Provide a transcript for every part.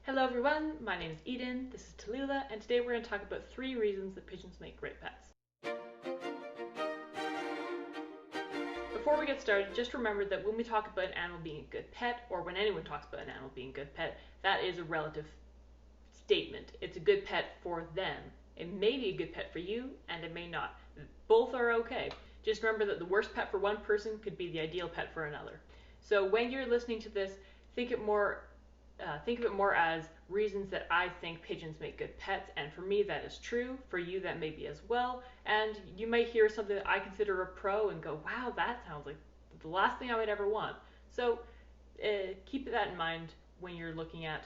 Hello everyone, my name is Eden, this is Tallulah, and today we're going to talk about 3 reasons that pigeons make great pets. Before we get started, just remember that when we talk about an animal being a good pet, or when anyone talks about an animal being a good pet, that is a relative statement. It's a good pet for them. It may be a good pet for you, and it may not. Both are okay. Just remember that the worst pet for one person could be the ideal pet for another. So when you're listening to this, think of it more as reasons that I think pigeons make good pets, and for me that is true. For you that may be as well, and you might hear something that I consider a pro and go, wow, that sounds like the last thing I would ever want. So keep that in mind when you're looking at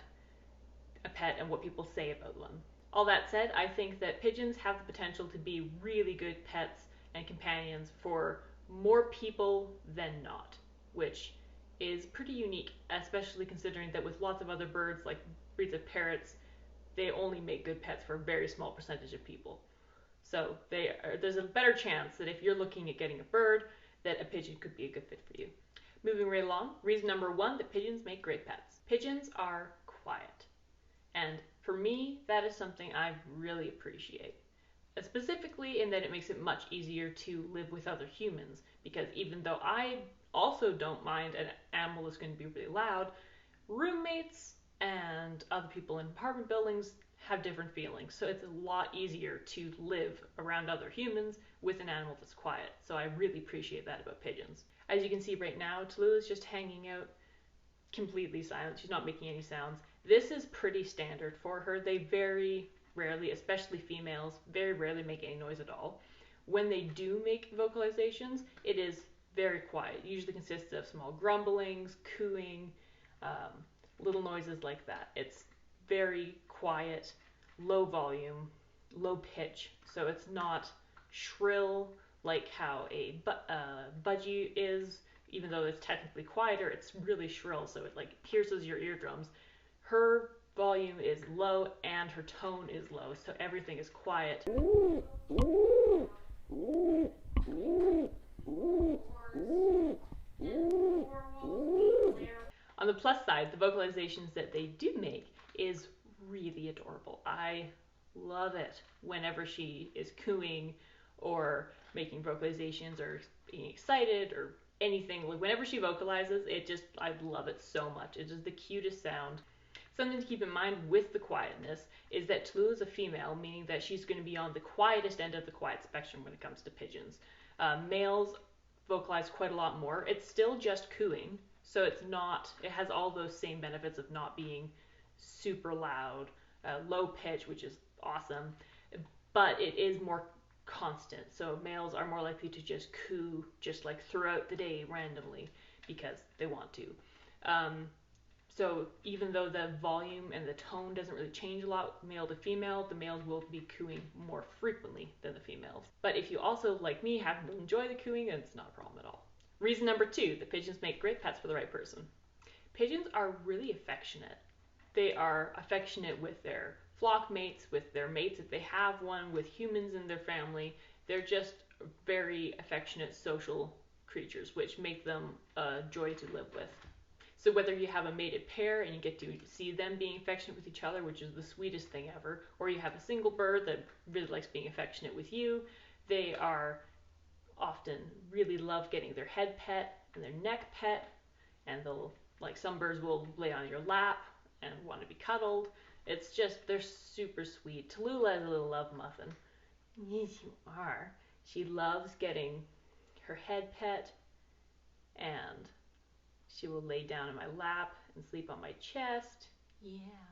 a pet and what people say about them. All that said, I think that pigeons have the potential to be really good pets and companions for more people than not, which is pretty unique, especially considering that with lots of other birds, like breeds of parrots, they only make good pets for a very small percentage of people. So there's a better chance that if you're looking at getting a bird, that a pigeon could be a good fit for you. Moving right along, reason number 1 that pigeons make great pets. Pigeons are quiet. And for me, that is something I really appreciate. Specifically in that it makes it much easier to live with other humans, because even though I also don't mind an animal that's going to be really loud, roommates and other people in apartment buildings have different feelings. So it's a lot easier to live around other humans with an animal that's quiet. So I really appreciate that about pigeons. As you can see right now, Tallulah's just hanging out completely silent. She's not making any sounds. This is pretty standard for her. They very rarely, especially females, very rarely make any noise at all. When they do make vocalizations, it is very quiet. It usually consists of small grumblings, cooing, little noises like that. It's very quiet, low volume, low pitch, so it's not shrill like how a budgie is. Even though it's technically quieter, it's really shrill, so it like pierces your eardrums. Her volume is low and her tone is low, so everything is quiet. On the plus side, the vocalizations that they do make is really adorable. I love it whenever she is cooing or making vocalizations or being excited or anything. Like whenever she vocalizes, I love it so much. It is the cutest sound. Something to keep in mind with the quietness is that Tallulah is a female, meaning that she's going to be on the quietest end of the quiet spectrum when it comes to pigeons. Males vocalize quite a lot more. It's still just cooing, so it has all those same benefits of not being super loud, low pitch, which is awesome, but it is more constant. So males are more likely to just coo just like throughout the day randomly because they want to. So even though the volume and the tone doesn't really change a lot male to female, the males will be cooing more frequently than the females. But if you also, like me, happen to enjoy the cooing, then it's not a problem at all. Reason number 2, that pigeons make great pets for the right person. Pigeons are really affectionate. They are affectionate with their flock mates, with their mates if they have one, with humans in their family. They're just very affectionate social creatures, which make them a joy to live with. So whether you have a mated pair and you get to see them being affectionate with each other, which is the sweetest thing ever, or you have a single bird that really likes being affectionate with you, they are often really love getting their head pet and their neck pet, and some birds will lay on your lap and want to be cuddled. It's just, they're super sweet. Tallulah is a little love muffin. Yes, you are. She loves getting her head pet, and she will lay down in my lap and sleep on my chest. Yeah.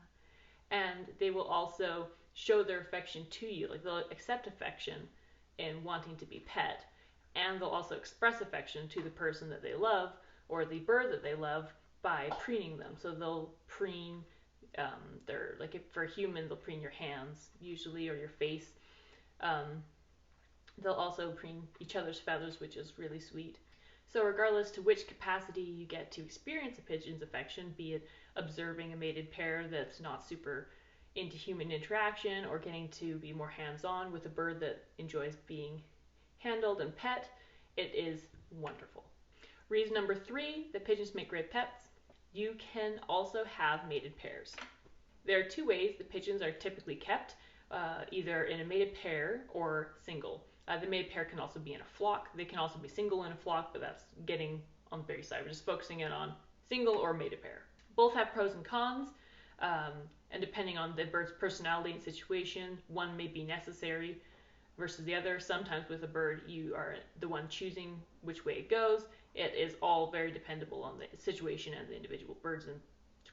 And they will also show their affection to you. Like they'll accept affection in wanting to be pet, and they'll also express affection to the person that they love or the bird that they love by preening them. So they'll preen for humans, they'll preen your hands usually or your face. They'll also preen each other's feathers, which is really sweet. So regardless to which capacity you get to experience a pigeon's affection, be it observing a mated pair that's not super into human interaction or getting to be more hands-on with a bird that enjoys being handled and pet, it is wonderful. Reason number 3 that pigeons make great pets: you can also have mated pairs. There are two ways that pigeons are typically kept, either in a mated pair or single. The mated pair can also be in a flock. They can also be single in a flock, but that's getting on the berry side. We're just focusing in on single or mated pair. Both have pros and cons, and depending on the bird's personality and situation, one may be necessary versus the other. Sometimes with a bird, you are the one choosing which way it goes. It is all very dependable on the situation and the individual birds in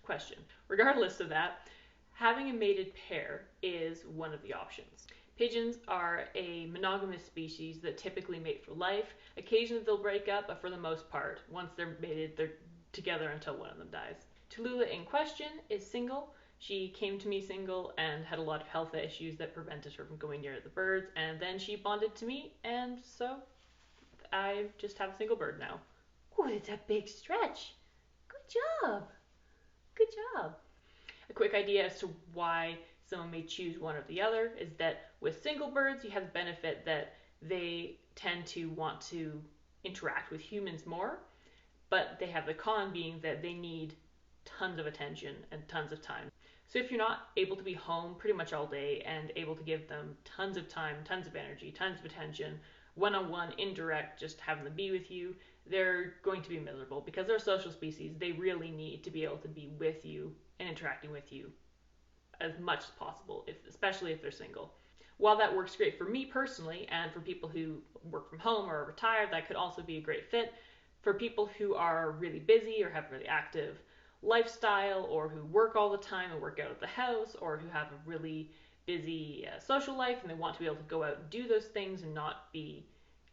question. Regardless of that, having a mated pair is one of the options. Pigeons are a monogamous species that typically mate for life. Occasionally they'll break up, but for the most part, once they're mated, they're together until one of them dies. Tallulah in question is single. She came to me single and had a lot of health issues that prevented her from going near the birds, and then she bonded to me, and so I just have a single bird now. Ooh, it's a big stretch. Good job. Good job. A quick idea as to why someone may choose one or the other is that with single birds, you have the benefit that they tend to want to interact with humans more, but they have the con being that they need tons of attention and tons of time. So if you're not able to be home pretty much all day and able to give them tons of time, tons of energy, tons of attention, one-on-one, indirect, just having them be with you, they're going to be miserable because they're a social species. They really need to be able to be with you and interacting with you as much as possible, especially if they're single. While that works great for me personally, and for people who work from home or are retired, that could also be a great fit. For people who are really busy or have a really active lifestyle, or who work all the time and work out of the house, or who have a really busy social life and they want to be able to go out and do those things and not be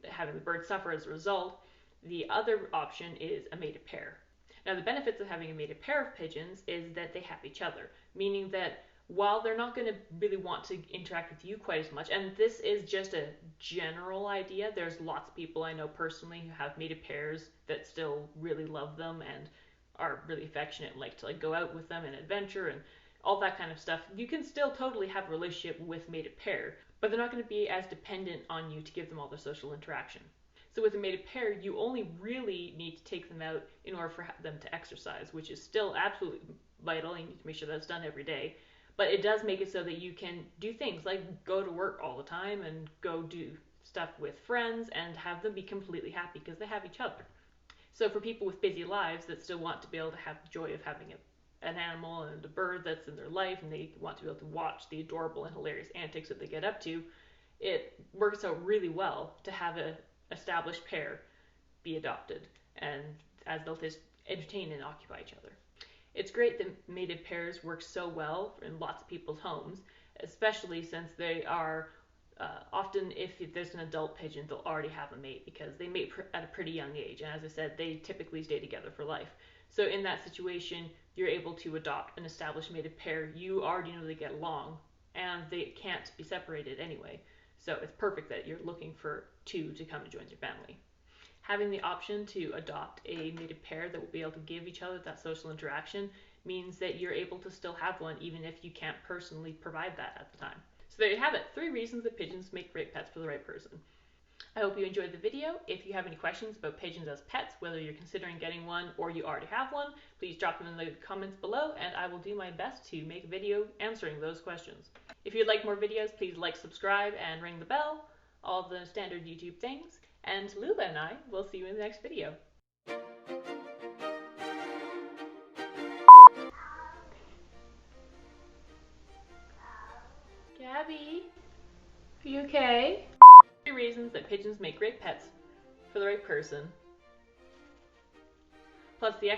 having the bird suffer as a result, the other option is a mated pair. Now, the benefits of having a mated pair of pigeons is that they have each other, meaning that while they're not going to really want to interact with you quite as much, and this is just a general idea, there's lots of people I know personally who have mated pairs that still really love them and are really affectionate and like to go out with them and adventure and all that kind of stuff. You can still totally have a relationship with mated pair, but they're not going to be as dependent on you to give them all their social interaction. So with a mated pair, you only really need to take them out in order for them to exercise, which is still absolutely vital. You need to make sure that's done every day. But it does make it so that you can do things like go to work all the time and go do stuff with friends and have them be completely happy because they have each other. So for people with busy lives that still want to be able to have the joy of having an animal and a bird that's in their life, and they want to be able to watch the adorable and hilarious antics that they get up to, it works out really well to have an established pair be adopted, and as they'll just entertain and occupy each other. It's great that mated pairs work so well in lots of people's homes, especially since they are often, if there's an adult pigeon, they'll already have a mate because they mate at a pretty young age, and as I said, they typically stay together for life. So in that situation, you're able to adopt an established mated pair. You already know they get along, and they can't be separated anyway. So it's perfect that you're looking for two to come and join your family. Having the option to adopt a mated pair that will be able to give each other that social interaction means that you're able to still have one even if you can't personally provide that at the time. So there you have it, 3 reasons that pigeons make great pets for the right person. I hope you enjoyed the video. If you have any questions about pigeons as pets, whether you're considering getting one or you already have one, please drop them in the comments below and I will do my best to make a video answering those questions. If you'd like more videos, please like, subscribe, and ring the bell, all the standard YouTube things. And Tallulah and I will see you in the next video. Gabby, are you okay? 3 reasons that pigeons make great pets for the right person, plus the extra